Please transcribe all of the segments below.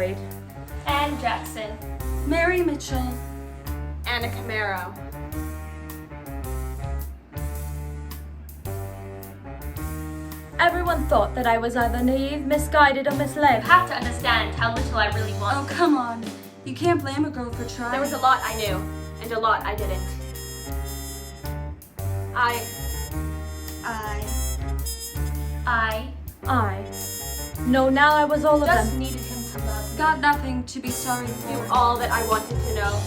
Boyd. Ann Jackson. Mary Mitchell. Anna Camaro. Everyone thought that I was either naive, misguided, or misled. You have to understand how little I really want. Oh, come on. You can't blame a girl for trying. There was a lot I knew, and a lot I didn't. No, now I was all of Just them. needed him to love me. Got nothing to be sorry for. Knew all that I wanted to know.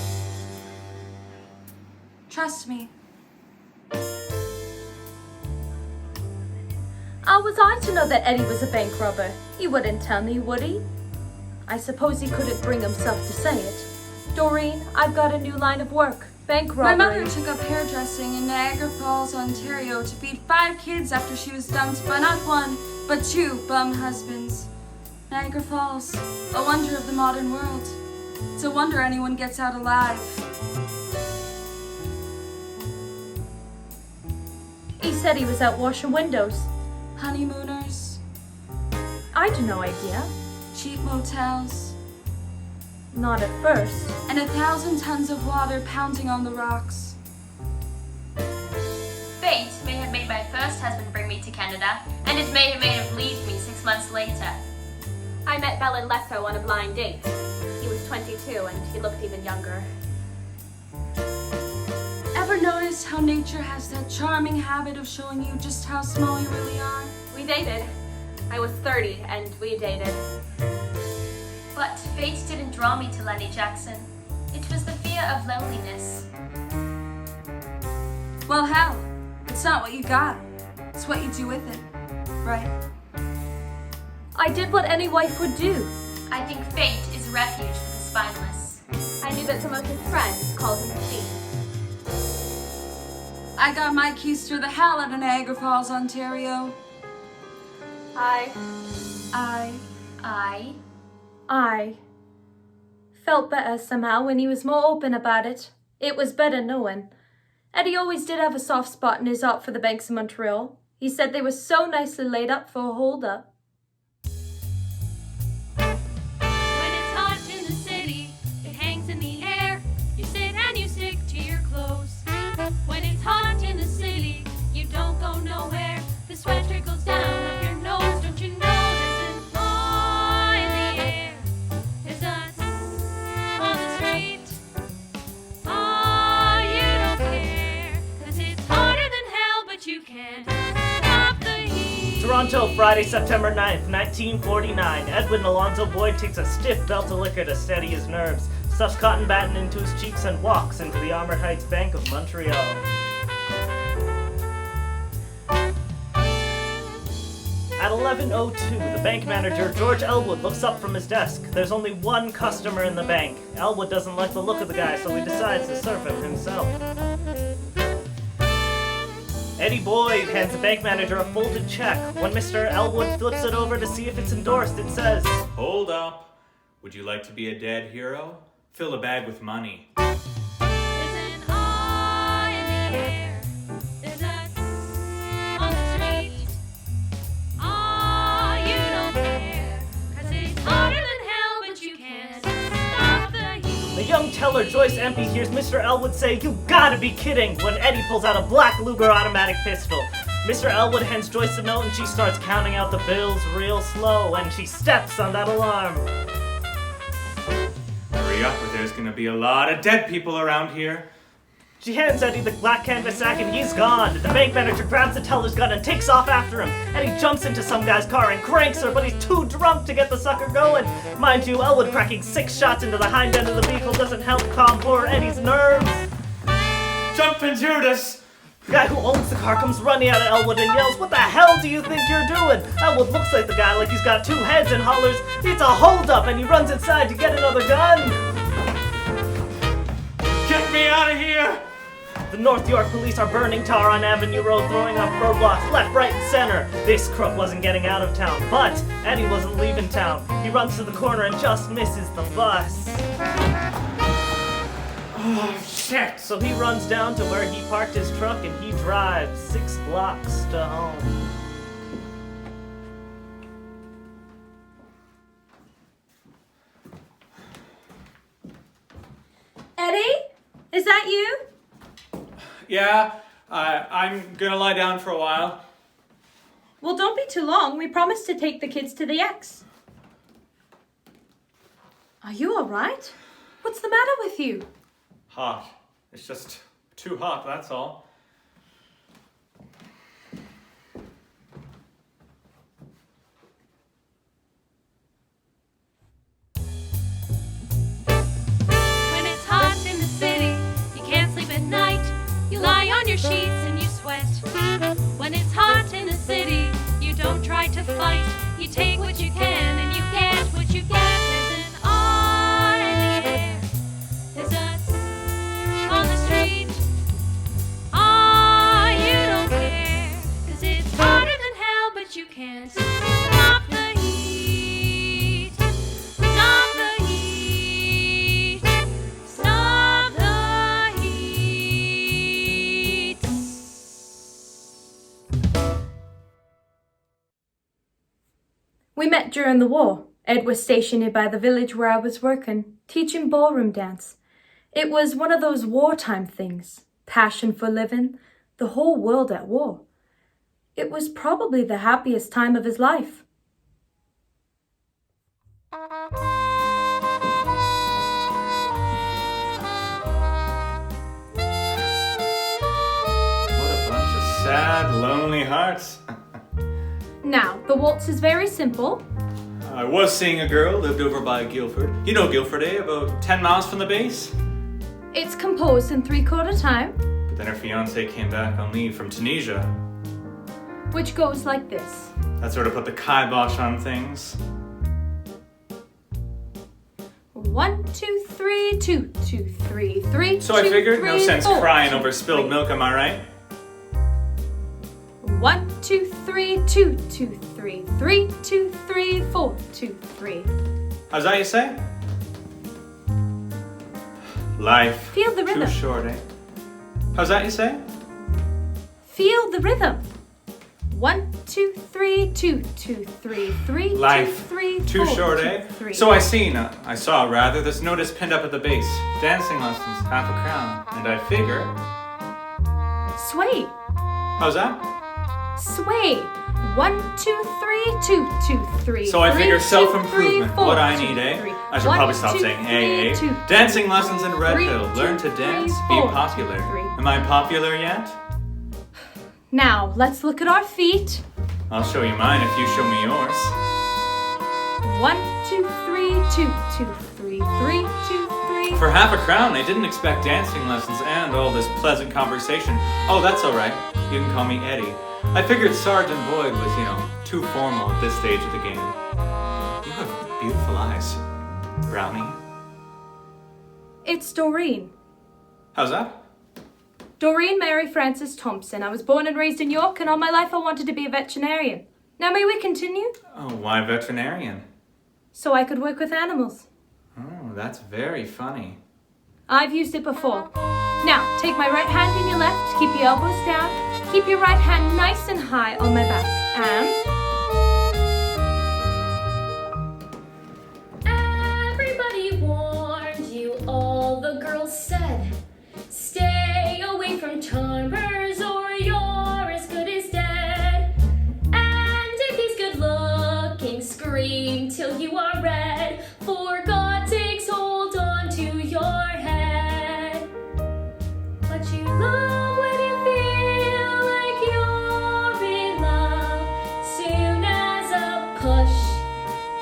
Trust me. How was I to know that Eddie was a bank robber? He wouldn't tell me, would he? I suppose he couldn't bring himself to say it. Doreen, I've got a new line of work. Bank robbery. My mother took up hairdressing in Niagara Falls, Ontario to feed 5 kids after she was dumped by not 1, but 2 bum husbands. Niagara Falls, a wonder of the modern world. It's a wonder anyone gets out alive. He said he was out washing windows. Honeymooners, I'd no idea. cheap motels, Not at first. and 1,000 tons of water pounding on the rocks. Fate may have made my first husband bring me to Canada, and it may have made him leave me 6 months later. I met Bell in Lesso on a blind date. He was 22 and he looked even younger. Ever noticed how nature has that charming habit of showing you just how small you really are? We dated. I was 30 and we dated. But fate didn't draw me to Lenny Jackson. It was the fear of loneliness. Well, hell, it's not what you got. It's what you do with it, right? I did what any wife would do. I think fate is a refuge for the spineless. I knew that some of his friends called him a thief. I got my keys through the hell out of Niagara Falls, Ontario. I I felt better somehow when he was more open about it. It was better knowing. Eddie always did have a soft spot in his heart for the banks of Montreal. He said they were so nicely laid up for a hold-up. When it's hot in the city, it hangs in the air. You sit and you stick to your clothes. When it's hot in the city, you don't go nowhere. The sweat trickles down up your nose. Don't you know there's an awe in the air? There's us on the street. Oh, you don't care. 'Cause it's hotter than hell, but you can't stop the heat. Toronto, Friday, September 9th, 1949. Edwin Alonzo Boyd takes a stiff belt of liquor to steady his nerves, stuffs cotton batting into his cheeks, and walks into the Armour Heights Bank of Montreal. At 11:02, the bank manager, George Elwood, looks up from his desk. There's only one customer in the bank. Elwood doesn't like the look of the guy, so he decides to serve him himself. Eddie Boyd hands the bank manager a folded check. When Mr. Elwood flips it over to see if it's endorsed, it says, Hold up. Would you like to be a dead hero? Fill a bag with money. There's an awe in the air. There's us on the street. Oh, you don't care. 'Cause it's hotter than hell, but you can't stop the heat. The young teller, Joyce Empey, hears Mr. Elwood say, "You gotta be kidding," when Eddie pulls out a black Luger automatic pistol. Mr. Elwood hands Joyce a note and she starts counting out the bills real slow, and she steps on that alarm. Hurry up or there's gonna be a lot of dead people around here. She hands Eddie the black canvas sack and he's gone. The bank manager grabs the teller's gun and takes off after him. Eddie jumps into some guy's car and cranks her, but he's too drunk to get the sucker going. Mind you, Elwood cracking 6 shots into the hind end of the vehicle doesn't help calm poor Eddie's nerves. Jumpin' Judas! The guy who owns the car comes running out of Elwood and yells, "What the hell do you think you're doing?" Elwood looks like the guy like he's got 2 heads and hollers, "It's a holdup," and he runs inside to get another gun. Get me out of here! The North York police are burning tar on Avenue Road, throwing up roadblocks left, right, and center. This crook wasn't getting out of town, but Eddie wasn't leaving town. He runs to the corner and just misses the bus. Oh, shit! So he runs down to where he parked his truck and he drives 6 blocks to home. Is that you? Yeah, I'm gonna lie down for a while. Well, don't be too long. We promised to take the kids to the X. Are you all right? What's the matter with you? Hot. It's just too hot, that's all. When it's hot in the city, you can't sleep at night. You lie on your sheets and you sweat. When it's hot in the city, you don't try to fight. You take what you can and you get what you get. There's an R in the air. There's a on the street. Ah, you don't care. 'Cause it's hotter than hell, but you can't stop the heat. Stop the heat. Stop the heat. We met during the war. Ed was stationed nearby the village where I was working, teaching ballroom dance. It was one of those wartime things. Passion for living, the whole world at war. It was probably the happiest time of his life. What a bunch of sad, lonely hearts. Now, the waltz is very simple. I was seeing a girl, lived over by Guildford. You know Guildford, eh? About 10 miles from the base? It's composed in 3/4 time, But then her fiancé came back on leave from Tunisia. which goes like this. That sort of put the kibosh on things. 1, 2, 3, 2, 2, 3, 3. So I figured, no sense 4, crying 2, over spilled 3. milk, am I right? 1, 2, 3, 2, 2, 3, 3, 2, 3, 4, 2, 3. How's that you say? Life. Feel the rhythm. Too short, eh? How's that you say? Feel the rhythm. 1, 2, 3, 2, 2, 3, 3, Life. 2, 3, Too 4, short, 2, eh? 3. So I saw rather, this notice pinned up at the base. Dancing lessons, half a crown. And I figure, Sway, how's that? sway. 1, 2, 3, 2, 2, 3. So I 3, figure 2, self-improvement, 3, 4, what I 2, need, eh? 3. I should 1, probably stop 2, saying 3, eh, 2, 3, Dancing lessons in Red 3, Hill. Learn to 2, dance, 3, be 4, popular. 2, 3. Am I popular yet? Now, let's look at our feet. I'll show you mine if you show me yours. 1, 2, 3, 2, 2, 3, 3, 2, 3. For half a crown, I didn't expect dancing lessons and all this pleasant conversation. Oh, that's all right. You can call me Eddie. I figured Sergeant Boyd was, too formal at this stage of the game. You have beautiful eyes, Brownie. It's Doreen. How's that? Doreen Mary Frances Thompson. I was born and raised in York, and all my life I wanted to be a veterinarian. Now may we continue? Oh, why veterinarian? So I could work with animals. Oh, that's very funny. I've used it before. Now, take my right hand in your left, keep your elbows down, keep your right hand nice and high on my back, and... Everybody warned you, all the girls said. Stay away from charmers or you're as good as dead. And if he's good looking, scream till you are red. For God takes hold on to your head. But you love when you feel like you're in love. Soon as a push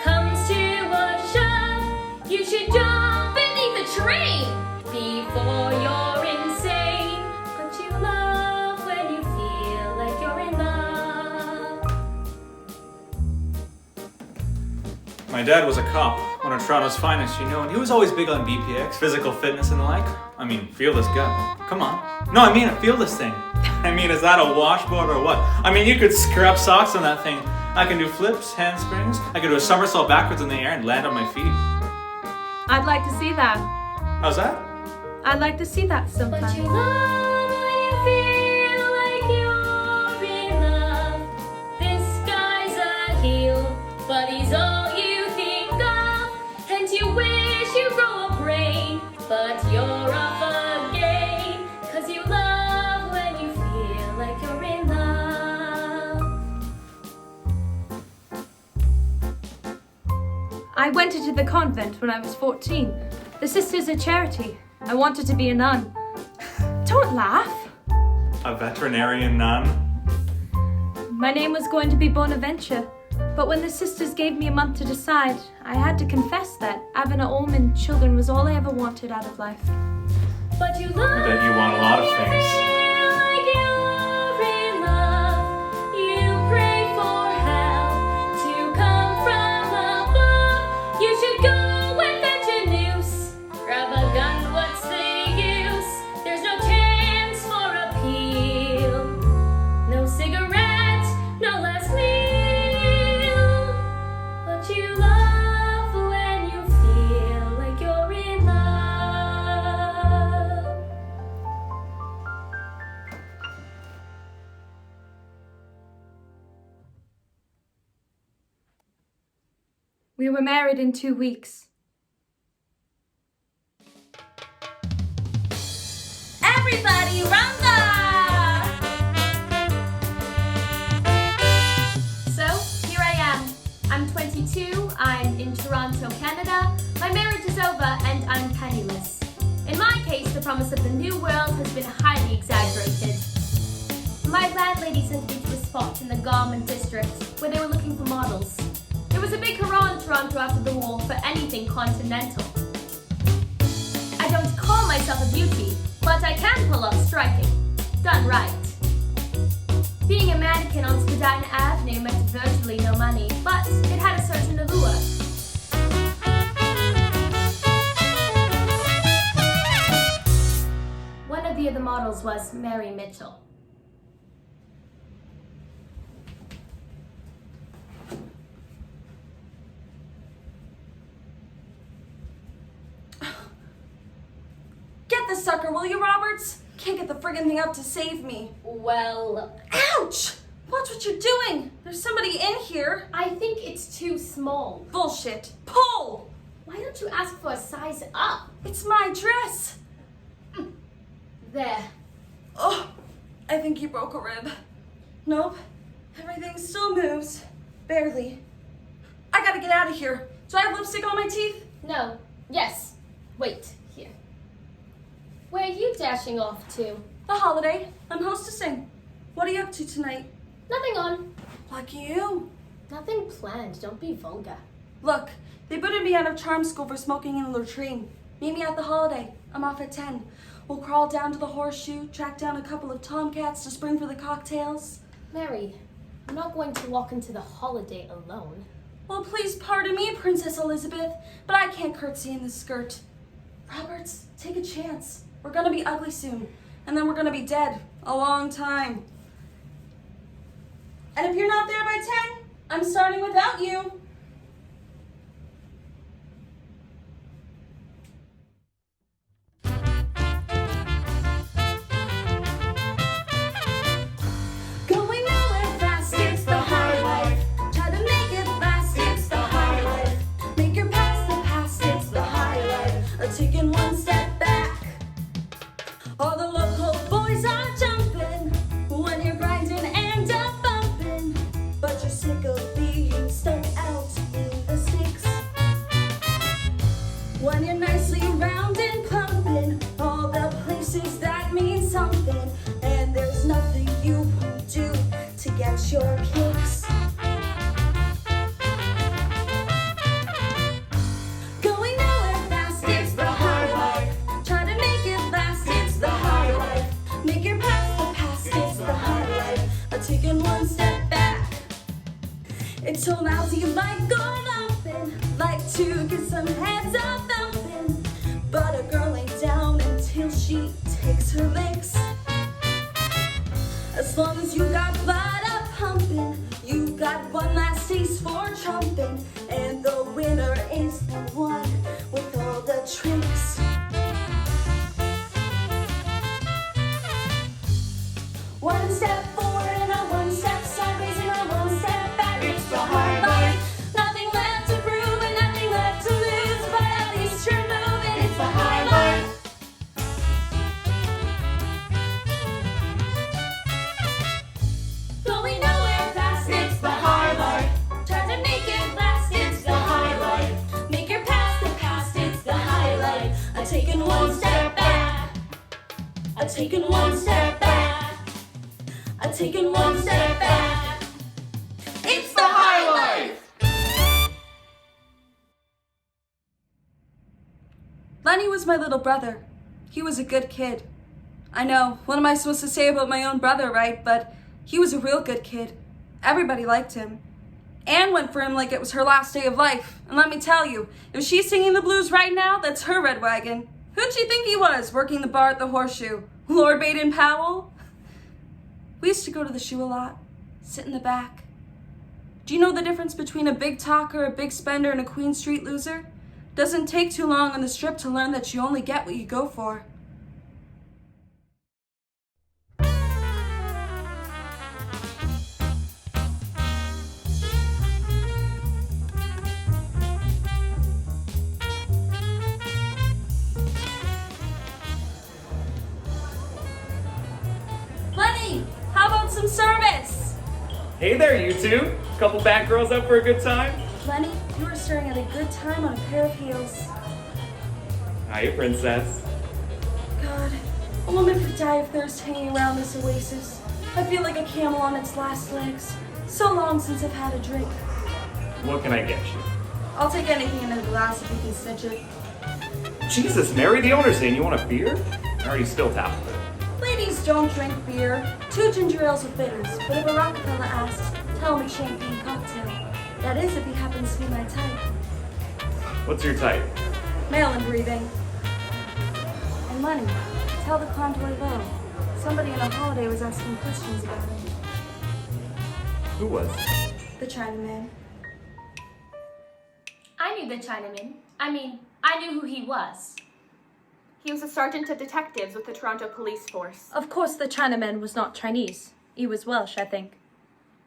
comes to a shove, you should jump beneath the train before you're insane. But you love when you feel like you're in love. My dad was a cop, one of Toronto's finest, and he was always big on BPX, physical fitness and the like. I mean, feel this gut. Come on. No, I mean, feel this thing. I mean, is that a washboard or what? I mean, you could scrub socks on that thing. I can do flips, handsprings. I can do a somersault backwards in the air and land on my feet. I'd like to see that. How's that? I'd like to see that But sometime. you love when you feel like you're in love. This guy's a heel, but he's all you think of. And you wish you grow a brain, but you're off again. I went into the convent when I was 14. The Sisters of Charity. I wanted to be a nun. Don't laugh. A veterinarian nun? My name was going to be Bonaventure, but when the sisters gave me a month to decide, I had to confess that having a home and children was all I ever wanted out of life. But you I bet you want a lot of things. like you're in love. You pray for help to come from above. You should go and fetch a noose. Grab a gun, what's the use? There's no chance for appeal. No cigarette, no last meal. But you love when you feel like you're in love. We were married in 2 weeks. Everybody rumba! So, here I am. I'm 22, I'm in Toronto, Canada, my marriage is over, and I'm penniless. In my case, the promise of the new world has been highly exaggerated. My landlady sent me to a spot in the garment district where they were looking for models. There was a big hurrah in Toronto after the war for anything continental. I don't call myself a beauty, but I can pull off striking, done right. Being a mannequin on Spadina Avenue meant virtually no money, but it had a certain allure. One of the other models was Mary Mitchell. Get the sucker, will you, Roberts? Can't get the friggin' thing up to save me. Well, Ouch! Watch what you're doing. There's somebody in here. I think it's too small. Bullshit. Pull! Why don't you ask for a size up? It's my dress. There. Oh, I think you broke a rib. Nope. Everything still moves. Barely. I gotta get out of here. Do I have lipstick on my teeth? No. Yes. Wait. Here. Where are you dashing off to? The holiday. I'm hostessing. What are you up to tonight? Nothing on. Lucky you. Nothing planned. Don't be vulgar. Look, they booted me out of charm school for smoking in a latrine. Meet me at the holiday. I'm off at 10. We'll crawl down to the horseshoe, track down a couple of tomcats to spring for the cocktails. Mary, I'm not going to walk into the holiday alone. Well, please pardon me, Princess Elizabeth, but I can't curtsy in this skirt. Roberts, take a chance. We're gonna be ugly soon, and then we're gonna be dead a long time. And if you're not there by 10, I'm starting without you. Going nowhere fast, it's the high life. Try to make it last, it's the high life. Make your past the past, it's the high life. Taking one step back. All the local boys are jumping when you're grinding and up bumping, but you're sick of being stuck out in the sticks. When you're nicely round and pumping, all the places that mean something, and there's nothing you won't do to get your kicks. Going nowhere fast, it's the high life. Try to make it last, it's the high life. Make your past the past, it's the high life. Taking one step back. It's so lousy like going open, like to get some heads up thumping, but a girl ain't down until she takes her licks. As long as you got blood up pumping, you got one last taste for trumping, and the winner is the one with all the tricks. One step forward and a one step sideways and a one step back. It's the high life. Nothing left to prove and nothing left to lose, but at least you're moving. It's the high life. I'm taking one step back. I'm taking one step back. It's the high life! Lenny was my little brother. He was a good kid. I know, what am I supposed to say about my own brother, right? But he was a real good kid. Everybody liked him. Anne went for him like it was her last day of life. And let me tell you, if she's singing the blues right now, that's her red wagon. Who'd she think he was, working the bar at the Horseshoe? Lord Baden-Powell? We used to go to the shoe a lot, sit in the back. Do you know the difference between a big talker, a big spender, and a Queen Street loser? Doesn't take too long on the strip to learn that you only get what you go for. Lenny, how about some service? Hey there, you two. Couple back girls up for a good time? Lenny, you were staring at a good time on a pair of heels. Hiya, princess. God, a woman could die of thirst hanging around this oasis. I feel like a camel on its last legs. So long since I've had a drink. What can I get you? I'll take anything in a glass if you can stitch it. Jesus, Mary, the owner's saying you want a beer? Or are you still tapping it? Ladies don't drink beer. 2 ginger ales with bitters. But if a Rockefeller asks, tell him a champagne cocktail. That is if he happens to be my type. What's your type? Male and breathing. And Lenny, tell the convoy low. Somebody in a holiday was asking questions about him. Who was? The Chinaman. I knew the Chinaman. I knew who he was. He was a sergeant of detectives with the Toronto Police Force. Of course, the Chinaman was not Chinese. He was Welsh, I think.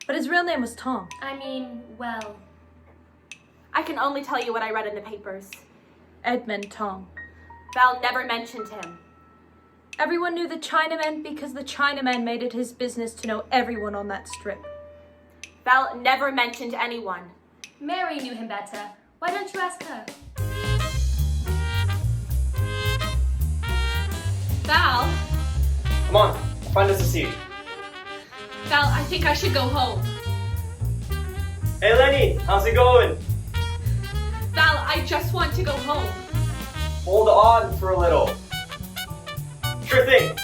But his real name was Tom. Well, I can only tell you what I read in the papers. Edmund Tom. Val never mentioned him. Everyone knew the Chinaman because the Chinaman made it his business to know everyone on that strip. Val never mentioned anyone. Mary knew him better. Why don't you ask her? Val? Come on, find us a seat. Val, I think I should go home. Hey Lenny, how's it going? Val, I just want to go home. Hold on for a little. Sure thing.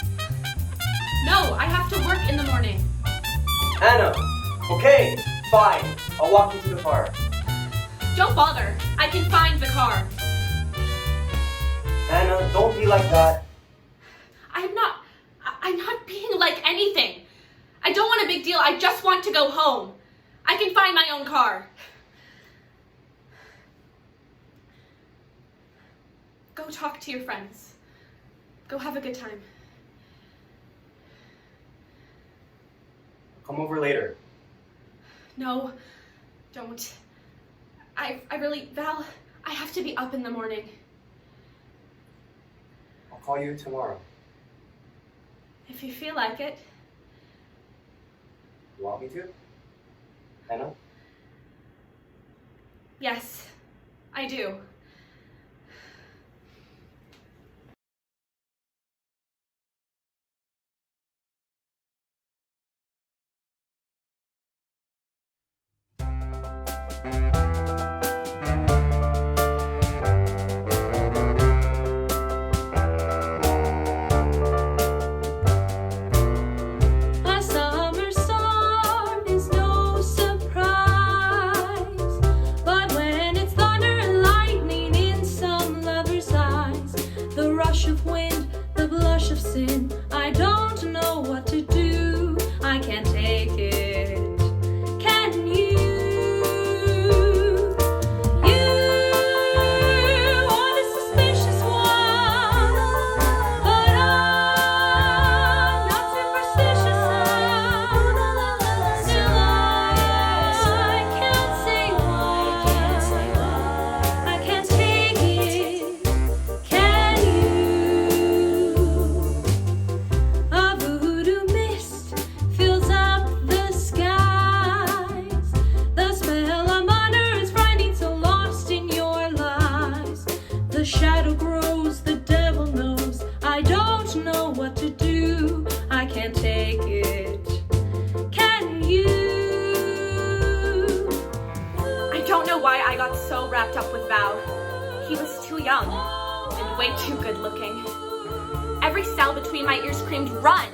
No, I have to work in the morning. Anna, okay, fine. I'll walk you to the car. Don't bother. I can find the car. Anna, don't be like that. I'm not being like anything. I don't want a big deal. I just want to go home. I can find my own car. Go talk to your friends. Go have a good time. Come over later. No, don't. I really, Val, I have to be up in the morning. I'll call you tomorrow. If you feel like it. You want me to? Anna? Yes, I do. The shadow grows, the devil knows. I don't know what to do. wrapped up with Val. He was too young and way too good looking. Every cell between my ears screamed, "Run!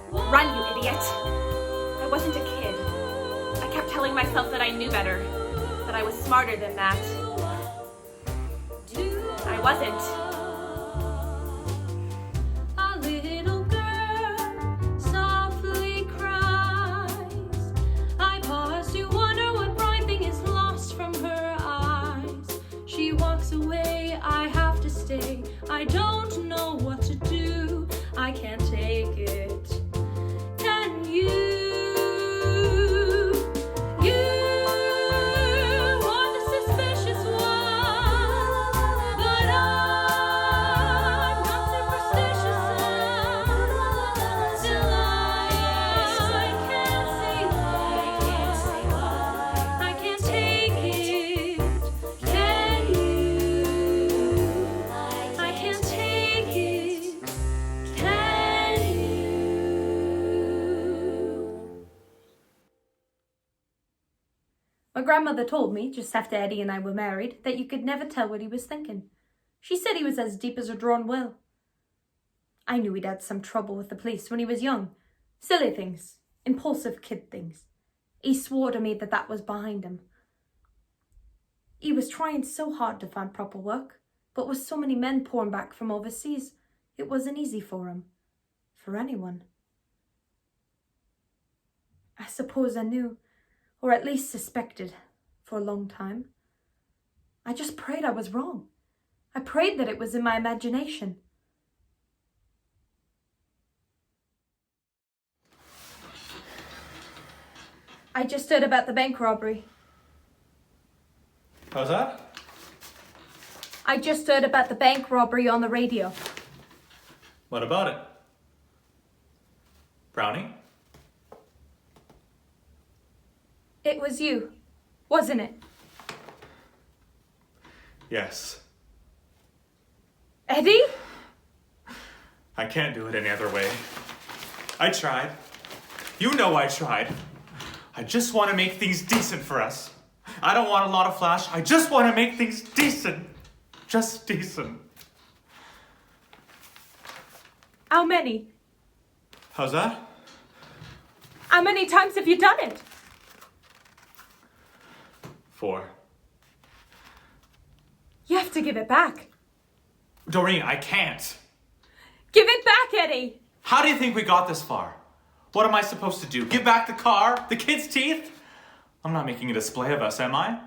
Run, you idiot!" I wasn't a kid. I kept telling myself that I knew better, that I was smarter than that. I wasn't. A little girl softly cries. I pause to wonder what bright thing is lost from her eyes. She walks away, I have to stay. I don't know what to do. I can't take it. Can you? My grandmother told me, just after Eddie and I were married, that you could never tell what he was thinking. She said he was as deep as a drawn well. I knew he'd had some trouble with the police when he was young. Silly things. Impulsive kid things. He swore to me that that was behind him. He was trying so hard to find proper work, but with so many men pouring back from overseas, it wasn't easy for him. For anyone. I suppose I knew, or at least suspected, for a long time. I just prayed I was wrong. I prayed that it was in my imagination. I just heard about the bank robbery. How's that? I just heard about the bank robbery on the radio. What about it? Brownie? It was you, wasn't it? Yes. Eddie? I can't do it any other way. I tried. You know I tried. I just want to make things decent for us. I don't want a lot of flash. I just want to make things decent. Just decent. How many? How's that? How many times have you done it? 4. You have to give it back. Doreen, I can't. Give it back, Eddie! How do you think we got this far? What am I supposed to do? Give back the car? The kids' teeth? I'm not making a display of us, am I?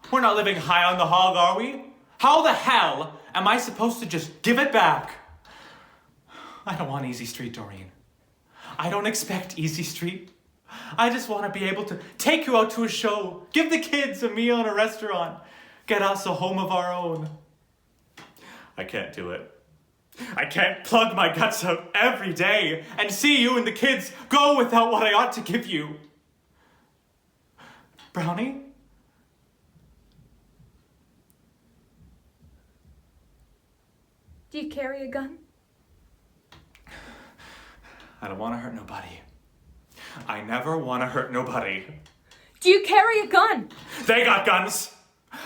We're not living high on the hog, are we? How the hell am I supposed to just give it back? I don't want Easy Street, Doreen. I don't expect Easy Street. I just want to be able to take you out to a show, give the kids a meal in a restaurant, get us a home of our own. I can't do it. I can't plug my guts out every day and see you and the kids go without what I ought to give you. Brownie? Do you carry a gun? I don't want to hurt nobody. I never want to hurt nobody. Do you carry a gun? They got guns.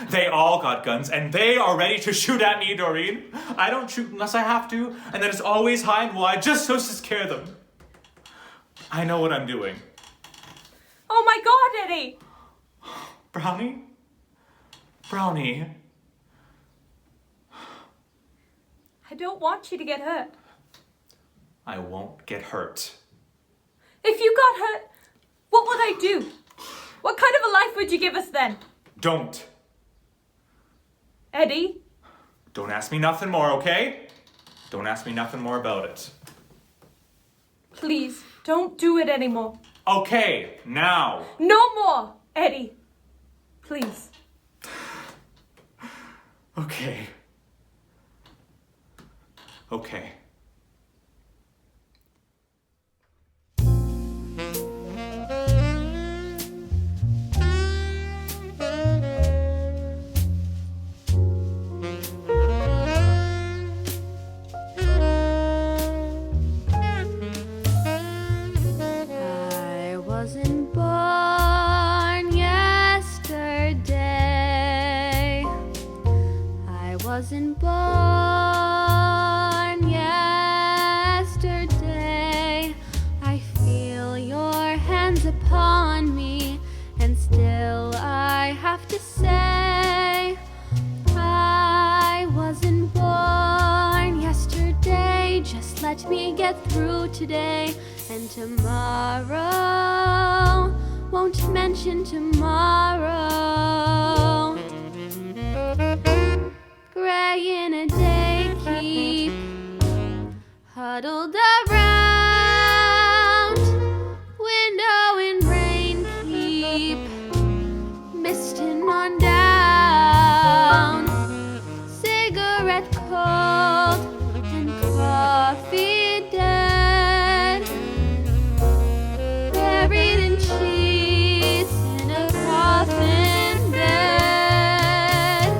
They all got guns, and they are ready to shoot at me, Doreen. I don't shoot unless I have to, and then it's always high and wide, just so to scare them. I know what I'm doing. Oh my God, Eddie! Brownie? Brownie? I don't want you to get hurt. I won't get hurt. If you got hurt, what would I do? What kind of a life would you give us then? Don't. Eddie? Don't ask me nothing more, okay? Don't ask me nothing more about it. Please, don't do it anymore. Okay, now. No more, Eddie. Please. Okay. Okay. I wasn't born yesterday. let me get through today, and tomorrow won't mention tomorrow. Gray in a day keep huddled around, window in rain keep misting on down, cigarette cold and coffee dead, buried in sheets in a coffin bed.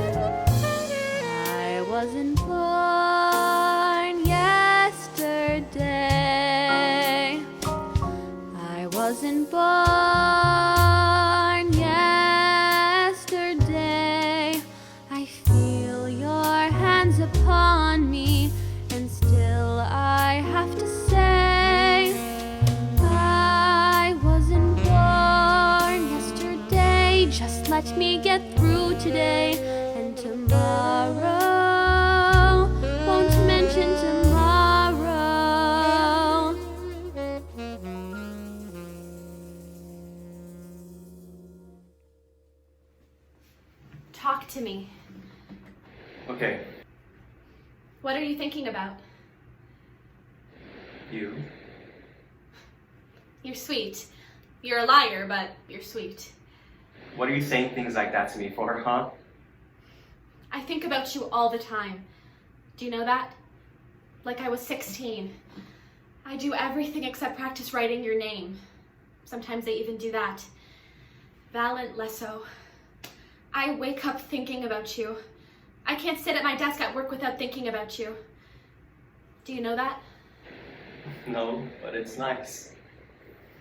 I wasn't born yesterday. I wasn't born yesterday. I feel your hands upon me, and still I have to say, I wasn't born yesterday. Just let me get through today, and tomorrow won't mention tomorrow. Talk to me. Okay, What are you thinking about? you. You're sweet. You're a liar, but you're sweet. What are you saying things like that to me for, huh? I think about you all the time. Do you know that? Like I was 16. I do everything except practice writing your name. Sometimes they even do that. Valesso. I wake up thinking about you. I can't sit at my desk at work without thinking about you. Do you know that? No, but it's nice.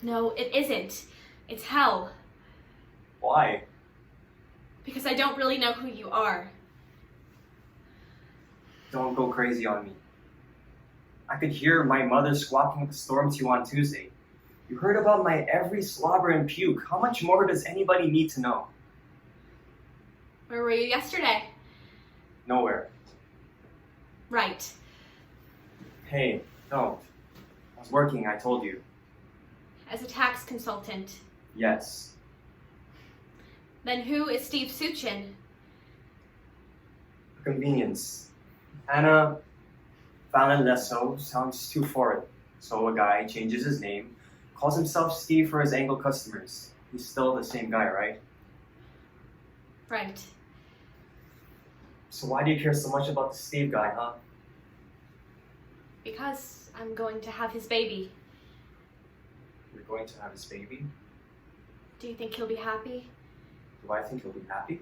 No, it isn't. It's hell. Why? Because I don't really know who you are. Don't go crazy on me. I could hear my mother squawking up a storm to you on Tuesday. You heard about my every slobber and puke. How much more does anybody need to know? Where were you yesterday? Nowhere. Right. Hey, don't. I was working, I told you. As a tax consultant. Yes. Then who is Steve Suchin? For convenience. Anna Valesso sounds too foreign. So a guy changes his name, calls himself Steve for his angle customers. He's still the same guy, right? Right. So why do you care so much about the Steve guy, huh? Because I'm going to have his baby. You're going to have his baby? Do you think he'll be happy? Do I think he'll be happy?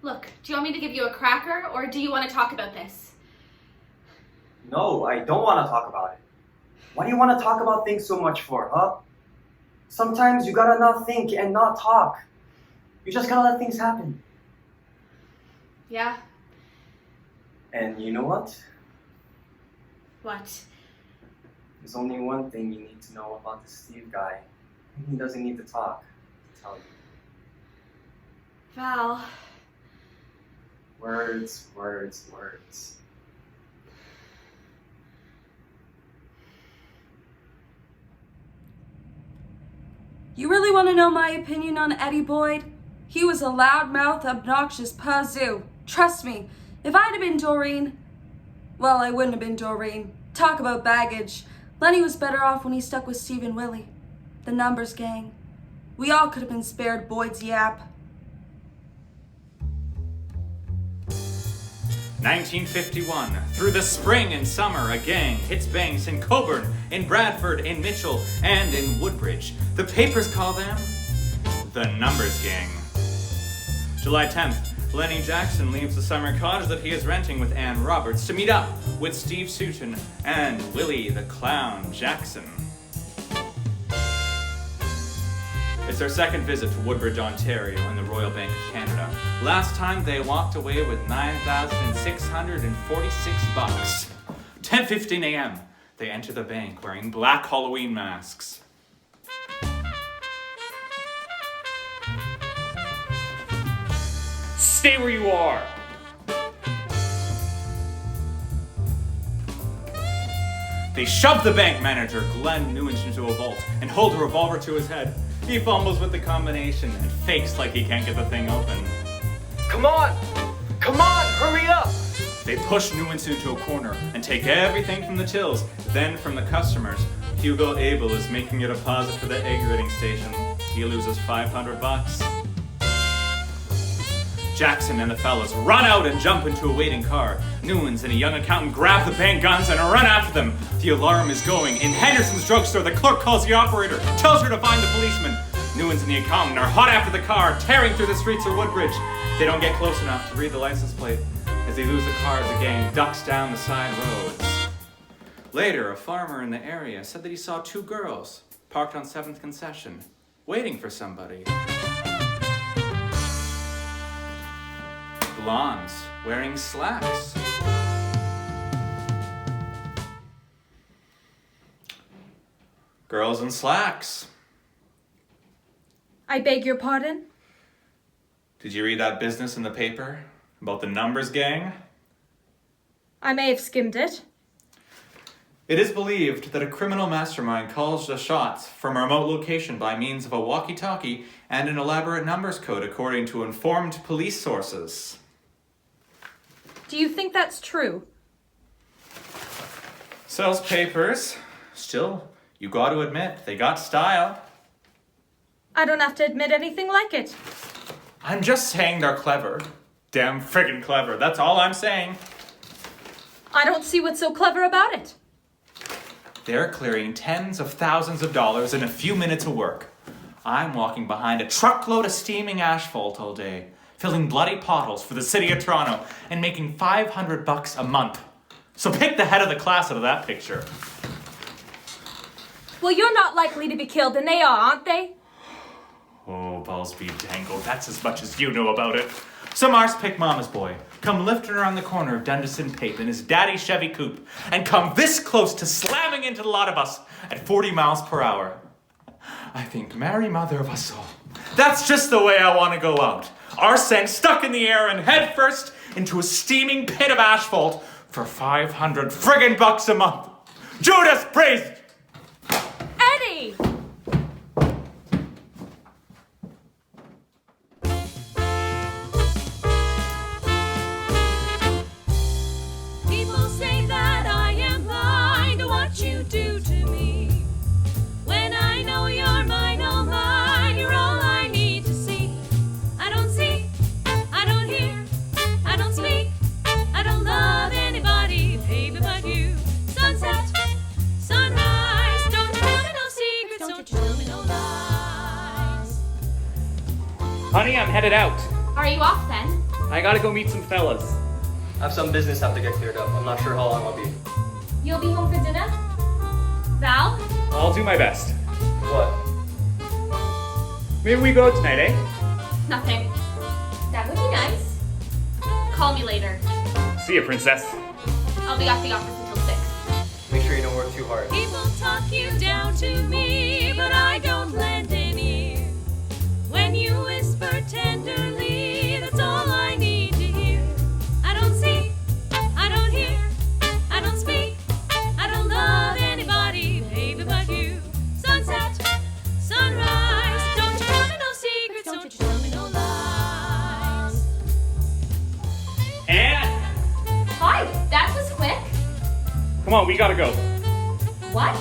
Look, do you want me to give you a cracker, or do you want to talk about this? No, I don't want to talk about it. Why do you want to talk about things so much for, huh? Sometimes you gotta not think and not talk. You just gotta let things happen. Yeah? And you know what? What? There's only one thing you need to know about the Steve guy. He doesn't need to talk to tell you. Val. Words, words, words. You really want to know my opinion on Eddie Boyd? He was a loudmouth, obnoxious pazoo. Trust me, if I'd have been Doreen, well, I wouldn't have been Doreen. Talk about baggage. Lenny was better off when he stuck with Steve and Willie. The numbers gang. We all could have been spared Boyd's yap. 1951. Through the spring and summer, a gang hits banks in Coburn, in Bradford, in Mitchell, and in Woodbridge. The papers call them the Numbers Gang. July 10th. Lenny Jackson leaves the summer cottage that he is renting with Ann Roberts to meet up with Steve Suchin and Willie the Clown Jackson. It's their second visit to Woodbridge, Ontario, and the Royal Bank of Canada. Last time they walked away with $9,646. 10:15 a.m. They enter the bank wearing black Halloween masks. Stay where you are. They shove the bank manager, Glenn Newens, into a vault and hold a revolver to his head. He fumbles with the combination and fakes like he can't get the thing open. Come on! Come on, hurry up! They push Newens into a corner and take everything from the tills, then from the customers. Hugo Abel is making a deposit for the egg grading station. He loses $500. Jackson and the fellas run out and jump into a waiting car. Newens and a young accountant grab the bank guns and run after them. The alarm is going. In Henderson's drugstore, the clerk calls the operator, tells her to find the policeman. Newens and the accountant are hot after the car, tearing through the streets of Woodbridge. They don't get close enough to read the license plate. As they lose the car, the gang ducks down the side roads. Later, a farmer in the area said that he saw 2 girls parked on 7th Concession, waiting for somebody. Blondes, wearing slacks. Girls in slacks. I beg your pardon? Did you read that business in the paper about the numbers gang? I may have skimmed it. It is believed that a criminal mastermind calls the shots from a remote location by means of a walkie-talkie and an elaborate numbers code, according to informed police sources. Do you think that's true? Sells papers. Still, you got to admit, they got style. I don't have to admit anything like it. I'm just saying they're clever. Damn friggin' clever, that's all I'm saying. I don't see what's so clever about it. They're clearing tens of thousands of dollars in a few minutes of work. I'm walking behind a truckload of steaming asphalt all day, filling bloody potholes for the city of Toronto, and making $500 a month. So pick the head of the class out of that picture. Well, you're not likely to be killed, and they are, aren't they? Oh, balls be dangled. That's as much as you know about it. Some arse pick mama's boy come lifting around the corner of Dundas and Pape in his daddy's Chevy coupe and come this close to slamming into the lot of us at 40 miles per hour. I think, Mary Mother of us all, that's just the way I want to go out. Arse end stuck in the air and head first into a steaming pit of asphalt for $500 friggin' bucks a month. Judas Priest! Eddie! People say that I am blind to what you do to me. When I know you're mine, oh mine, you're all I need to see. I don't see, I don't hear, I don't speak, I don't love anybody, baby, but you. Sunset, sunrise, don't tell me no secrets, don't you tell me no lies. Honey, I'm headed out. Are you off then? I gotta go meet some fellas. I have some business I have to get cleared up. I'm not sure how long I'll be. You'll be home for dinner? Val? I'll do my best. What? Maybe we go out tonight, eh? Nothing. That would be nice. Call me later. See ya, princess. I'll be off the office until 6. Make sure you don't work too hard. People talk you down to me, but I don't lend an ear. When you whisper tenderly, that's all I need to hear. I don't see, I don't hear, I don't speak, I don't love anybody, baby, but you. Sunset, sunrise, don't you tell me no secrets, don't you tell me no lies. And Hi, that was quick. come on, we gotta go. What?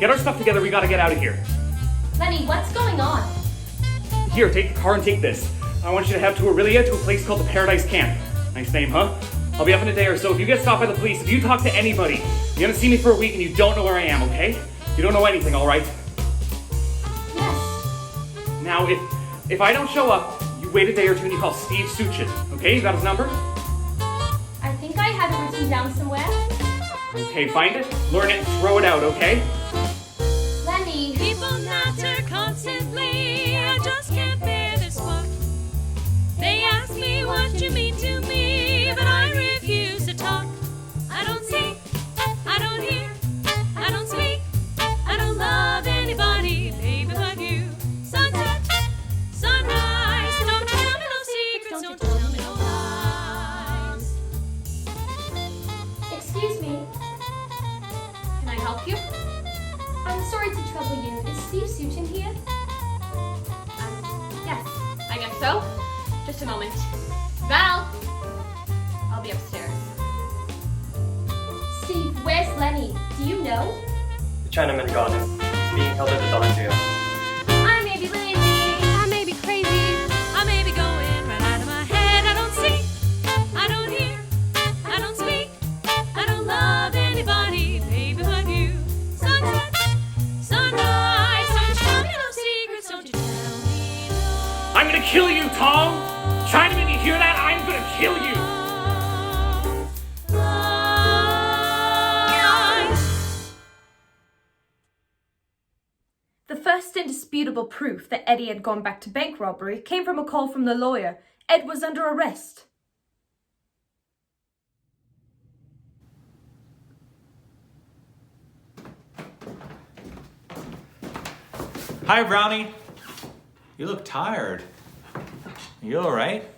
Get our stuff together, we gotta get out of here. Lenny, what's going on? Here, take the car and take this. I want you to head to Aurelia to a place called the Paradise Camp. Nice name, huh? I'll be up in a day or so. If you get stopped by the police, if you talk to anybody, you're gonna see me for a week and you don't know where I am, okay? You don't know anything, all right? Yes. Now, if I don't show up, you wait a day or two and you call Steve Suchin, okay? You got his number? I think I have it written down somewhere. Okay, find it, learn it, throw it out, okay? Lenny. People natter constantly, I just can't bear this one. They ask me what you mean to me, but I refuse to talk. I don't see, I don't hear, I don't speak, I don't love anybody, baby, but you. Sunset, sunrise, don't tell me no secrets, don't tell me no lies. Excuse me. I help you? I'm sorry to trouble you. Is Steve Suchin here? Yes, I guess so. Just a moment. Val! I'll be upstairs. Steve, where's Lenny? Do you know? The Chinaman got him. He's being held at the Don jail. I may be lazy. I may be crazy, I may be going right out of my head. I don't see, I don't hear, I don't speak, I don't love anybody, baby, but you. Sunset, sunrise, don't tell me no secrets, don't you tell me no. I'm gonna kill you, Tom! Chinaman, you hear that? I'm gonna kill you! The first indisputable proof that Eddie had gone back to bank robbery came from a call from the lawyer. Ed was under arrest. Hi, Brownie. You look tired. You alright?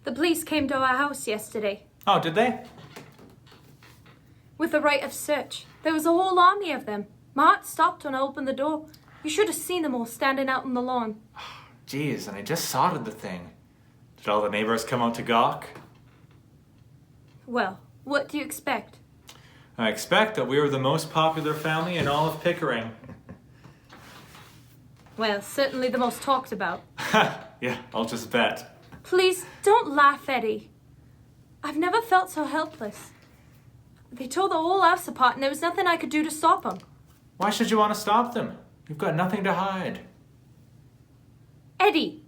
The police came to our house yesterday Oh, did they? with a right of search. There was a whole army of them. My heart stopped when I opened the door. You should have seen them all standing out on the lawn. Jeez, and I just sodded the thing. Did all the neighbors come out to gawk? Well, what do you expect? I expect that we were the most popular family in all of Pickering. Well, certainly the most talked about. Yeah, I'll just bet. Please, don't laugh, Eddie. I've never felt so helpless. They tore the whole house apart and there was nothing I could do to stop them. Why should you want to stop them? You've got nothing to hide. Eddie,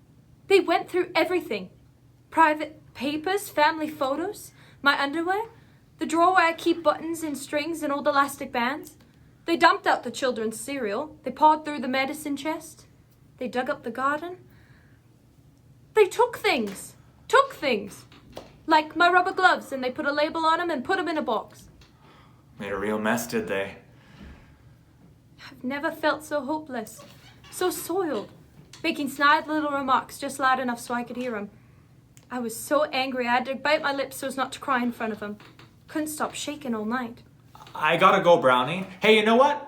they went through everything. Private papers, family photos, my underwear, the drawer where I keep buttons and strings and old elastic bands. They dumped out the children's cereal. They pawed through the medicine chest. They dug up the garden. They took things. Like my rubber gloves, and they put a label on them and put them in a box. Made a real mess, did they? I've never felt so hopeless, so soiled, making snide little remarks just loud enough so I could hear them. I was so angry I had to bite my lips so as not to cry in front of him. Couldn't stop shaking all night. I gotta go, Brownie. Hey, you know what?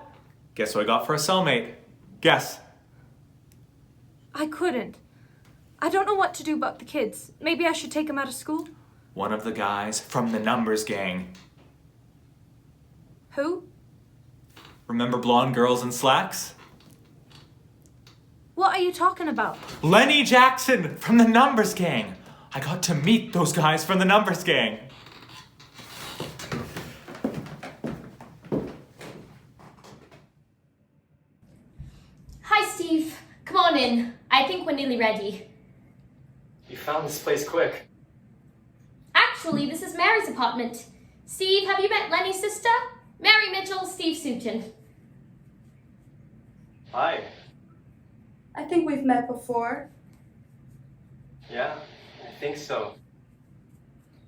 Guess what I got for a cellmate? Guess. I couldn't. I don't know what to do about the kids. Maybe I should take them out of school? One of the guys from the Numbers Gang. Who? Remember blonde girls in slacks? What are you talking about? Lenny Jackson from the Numbers Gang. I got to meet those guys from the Numbers Gang. Hi, Steve. Come on in. I think we're nearly ready. You found this place quick. Actually, this is Mary's apartment. Steve, have you met Lenny's sister? Mary Mitchell, Steve Suchin. Hi. I think we've met before. Yeah, I think so.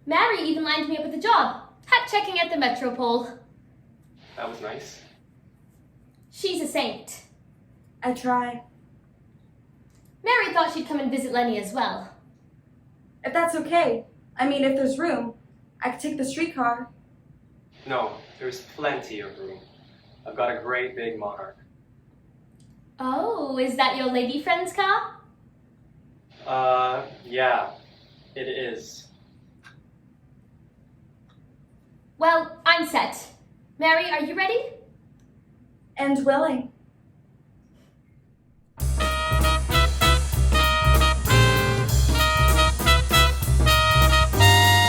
Mary even lined me up with a job. Hat checking at the Metropole. That was nice. She's a saint. I try. Mary thought she'd come and visit Lenny as well. If that's okay. I mean, if there's room, I could take the streetcar. No, there's plenty of room. I've got a great big Monarch. Oh, is that your lady friend's car? Yeah, it is. Well, I'm set. Mary, are you ready? And willing.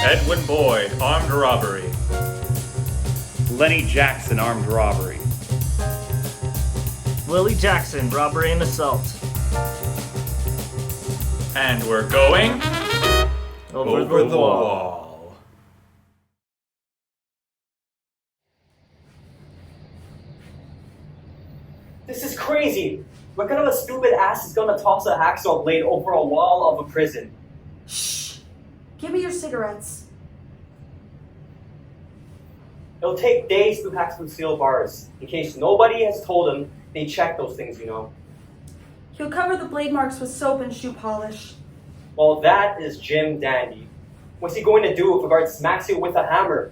Edwin Boyd, armed robbery. Lenny Jackson, armed robbery. Willie Jackson, robbery and assault. And we're going Over the wall. This is crazy! What kind of a stupid ass is gonna toss a hacksaw blade over a wall of a prison? Shh. Give me your cigarettes. It'll take days to hack through steel bars. In case nobody has told him, they check those things, you know. He'll cover the blade marks with soap and shoe polish. Well, that is Jim Dandy. What's he going to do if a guard smacks you with a hammer?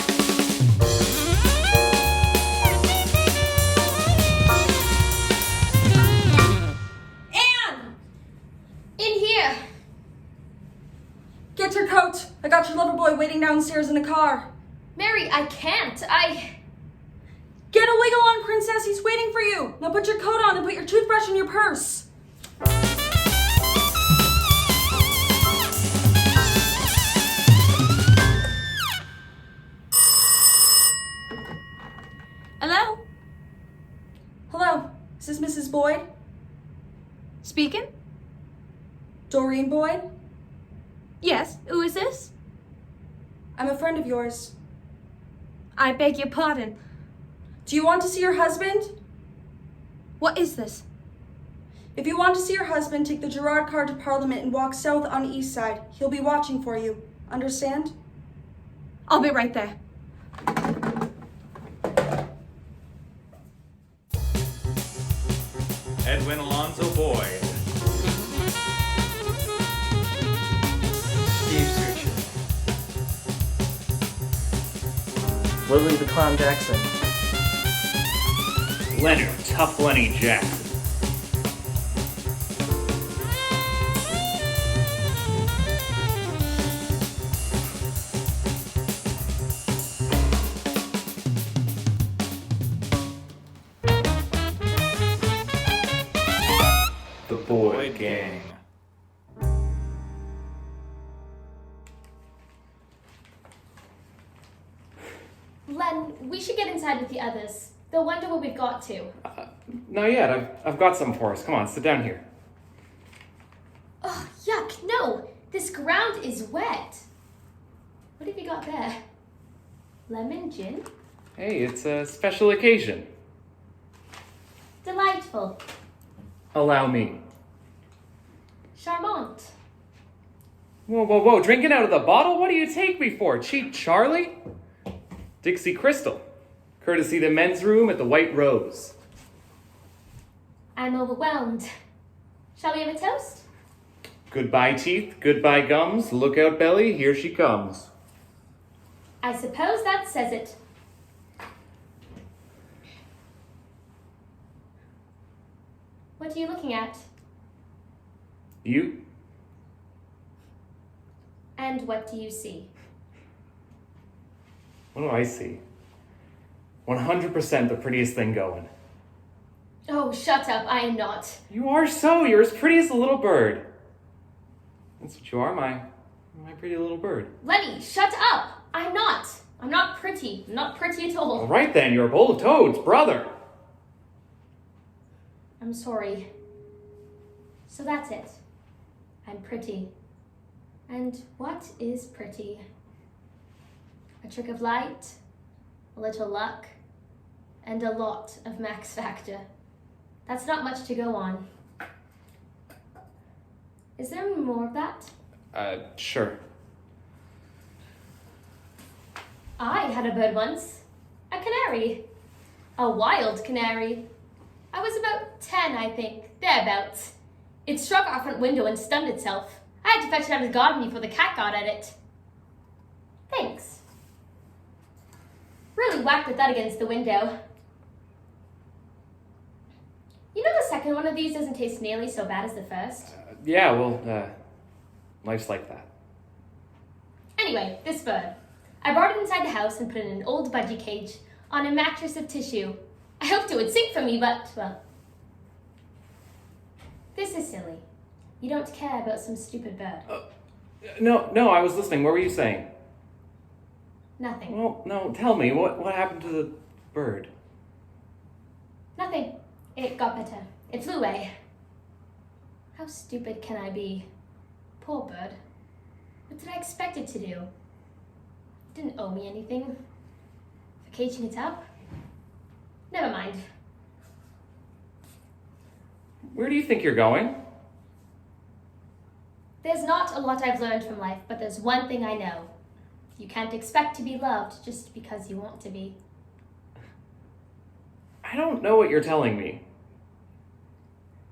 downstairs in a car. Mary, I can't. Get a wiggle on, princess. He's waiting for you. Now put your coat on and put your toothbrush in your purse. Hello? Hello. Is this Mrs. Boyd? Speaking? Doreen Boyd? Yes, who is this? I'm a friend of yours. I beg your pardon. Do you want to see your husband? What is this? If you want to see your husband, take the Gerard car to Parliament and walk south on the east side. He'll be watching for you. Understand? I'll be right there. Edwin Alonzo Boyd. Steve Suchin. Lily the Clown Jackson. Leonard, Tough Lenny Jackson. The Boyd Gang. Len, we should get inside with the others. They'll wonder what we've got to. Not yet. I've got some for us. Come on, sit down here. Oh, yuck, no. This ground is wet. What have you got there? Lemon gin? Hey, it's a special occasion. Delightful. Allow me. Charmant. Whoa. Drinking out of the bottle? What do you take me for? Cheap Charlie? Dixie Crystal. Courtesy the men's room at the White Rose. I'm overwhelmed. Shall we have a toast? Goodbye teeth, goodbye gums, look out belly, here she comes. I suppose that says it. What are you looking at? You? And what do you see? What do I see? 100% the prettiest thing going. Oh, shut up, I am not. You are so, you're as pretty as a little bird. That's what you are, my pretty little bird. Lenny, shut up! I'm not. I'm not pretty. I'm not pretty at all. All right then, you're a bowl of toads, brother. I'm sorry. So that's it. I'm pretty. And what is pretty? A trick of light, a little luck, and a lot of max factor. That's not much to go on. Is there more of that? Sure. I had a bird once. A canary. A wild canary. I was about 10, I think. Thereabouts. It struck our front window and stunned itself. I had to fetch it out of the garden before the cat got at it. Thanks. Really whacked with that against the window. You know the second one of these doesn't taste nearly so bad as the first? Yeah, well, life's like that. Anyway, this bird. I brought it inside the house and put it in an old budgie cage on a mattress of tissue. I hoped it would sing for me, but, well... This is silly. You don't care about some stupid bird. No, I was listening. What were you saying? Nothing. Well, no, tell me, what happened to the bird? Nothing. It got better. It flew away. How stupid can I be? Poor bird. What did I expect it to do? It didn't owe me anything. For caging it up? Never mind. Where do you think you're going? There's not a lot I've learned from life, but there's one thing I know. You can't expect to be loved just because you want to be. I don't know what you're telling me.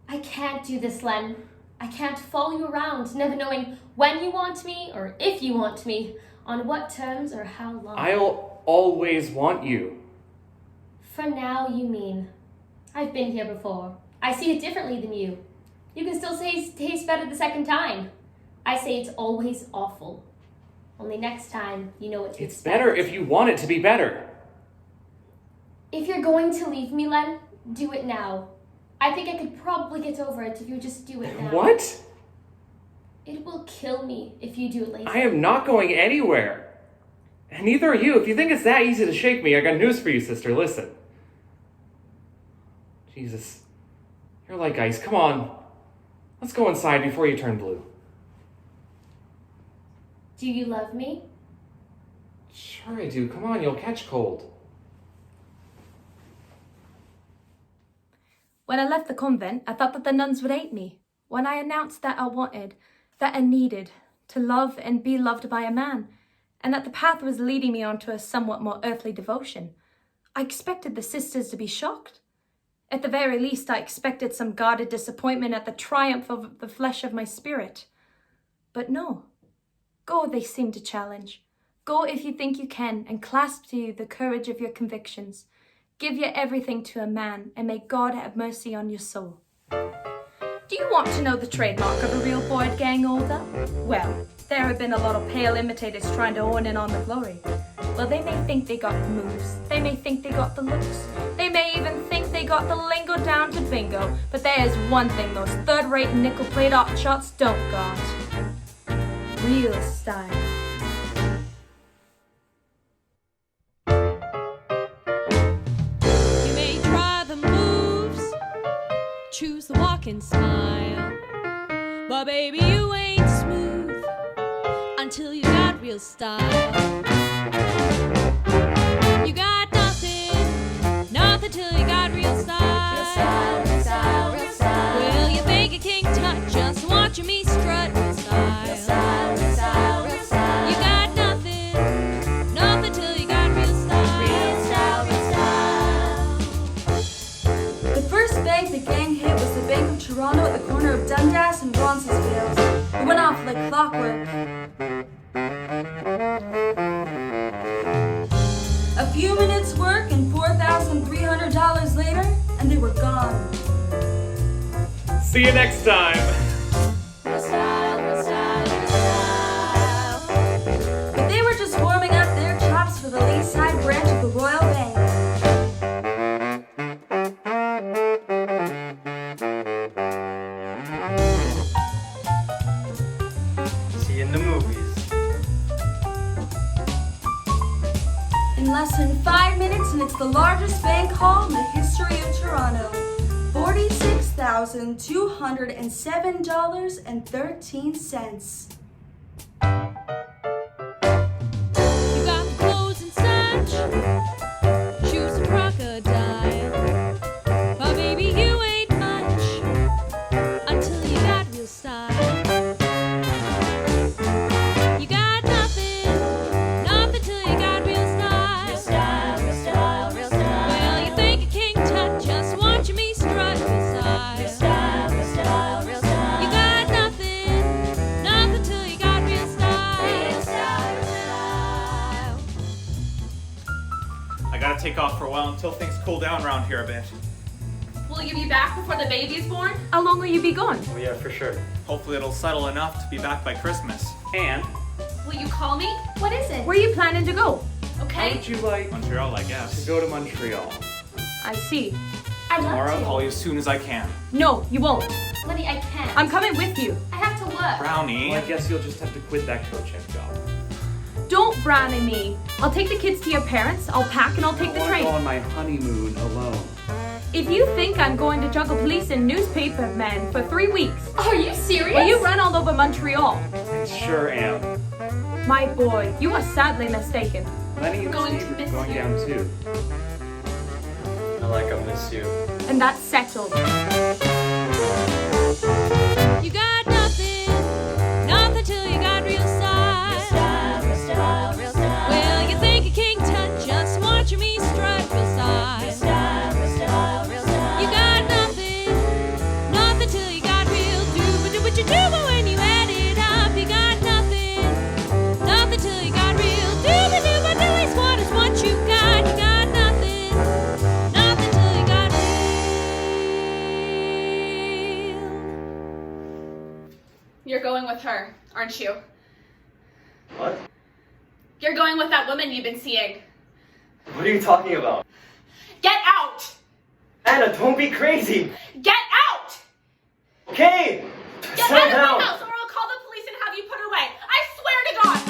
I can't do this, Len. I can't follow you around, never knowing when you want me or if you want me, on what terms or how long. I'll always want you. For now, you mean. I've been here before. I see it differently than you. You can still taste better the second time. I say it's always awful. Only next time, you know what to It's expect. better if you want it to be better. If you're going to leave me, Len, do it now. I think I could probably get over it if you just do it now. What? It will kill me if you do it later. I am not going anywhere. And neither are you. If you think it's that easy to shake me, I got news for you, sister. Listen. Jesus. You're like ice. Come on. Let's go inside before you turn blue. Do you love me? Sure I do. Come on, you'll catch cold. When I left the convent, I thought that the nuns would hate me. When I announced that I wanted, that I needed, to love and be loved by a man, and that the path was leading me onto a somewhat more earthly devotion, I expected the sisters to be shocked. At the very least, I expected some guarded disappointment at the triumph of the flesh of my spirit. But no. Go, they seemed to challenge. Go if you think you can, and clasp to you the courage of your convictions. Give your everything to a man, and may God have mercy on your soul. Do you want to know the trademark of a real board gang, Olga? Well, there have been a lot of pale imitators trying to own in on the glory. Well, they may think they got the moves. They may think they got the looks. They may even think they got the lingo down to bingo. But there's one thing those third-rate nickel-plate shots don't got. Real style. You may try the moves, choose the walking style, but baby, you ain't smooth until you got real style. You got nothing, nothing till you got real style. Real style, real style, real style. Well, you think a king tut just watching me strut. Real style, real style, real style, real style. You got nothing, nothing till you got real style. Real style, real style. The first bank the gang hit was the Bank of Toronto at the corner of Dundas and Roncesvalles. It went off like clockwork. A few minutes work and $4,300 later, and they were gone. See you next time. Real style, real style, real style. But they were just warming up their chops for the Lakeside branch of the Royal Bank. See you in the movies. In less than 5 minutes, and it's the largest bank haul in the history of Toronto. $46,207.13. You got the clothes and such, shoes and crocodile, but baby, you ain't much until you got real style. You got nothing, nothing till you got real style. Real style, real style, real style. Well, you think a king tut just watching me strut. Real style, real style, real style, real style. You got nothing, nothing till you got real style. Real style, real style. I gotta take off for a while until things cool down around here a bit. Will you be back before the baby is born? How long will you be gone? Oh yeah, for sure. Hopefully it'll settle enough to be back by Christmas. And Will you call me? What is it? Where are you planning to go? how Okay. would you like Montreal, I to guess. go to Montreal? I see. I'd love Tomorrow, to. call you as soon as I can. No, you won't. Lenny, I can't. I'm coming with you. I have to work. Brownie. Well, I guess you'll just have to quit that coach check job. Don't brownie me. I'll take the kids to your parents, I'll pack, and I'll take the I train. go on my honeymoon alone. If you think I'm going to juggle police and newspaper men for 3 weeks, Are you serious? will you run all over Montreal? I sure am. My boy, you are sadly mistaken. Lenny and Going to Steve miss are going you. down too. I like I miss you. And that's settled. You got nothing, nothing till you got real style. Real style, real style, real style. Well, you think a king tut just watching me strut. Real style, real style, real style, real style. You got nothing, nothing till you got real do what you do, but when you add it up, you got nothing, nothing till you got real do what is what you got. You got nothing, nothing till you got real. You're going with her, aren't you? What? You're going with that woman you've been seeing. What are you talking about? Get out! Anna, don't be crazy! Get out! Okay! Get Slow out of down! my house or I'll call the police and have you put away. I swear to God!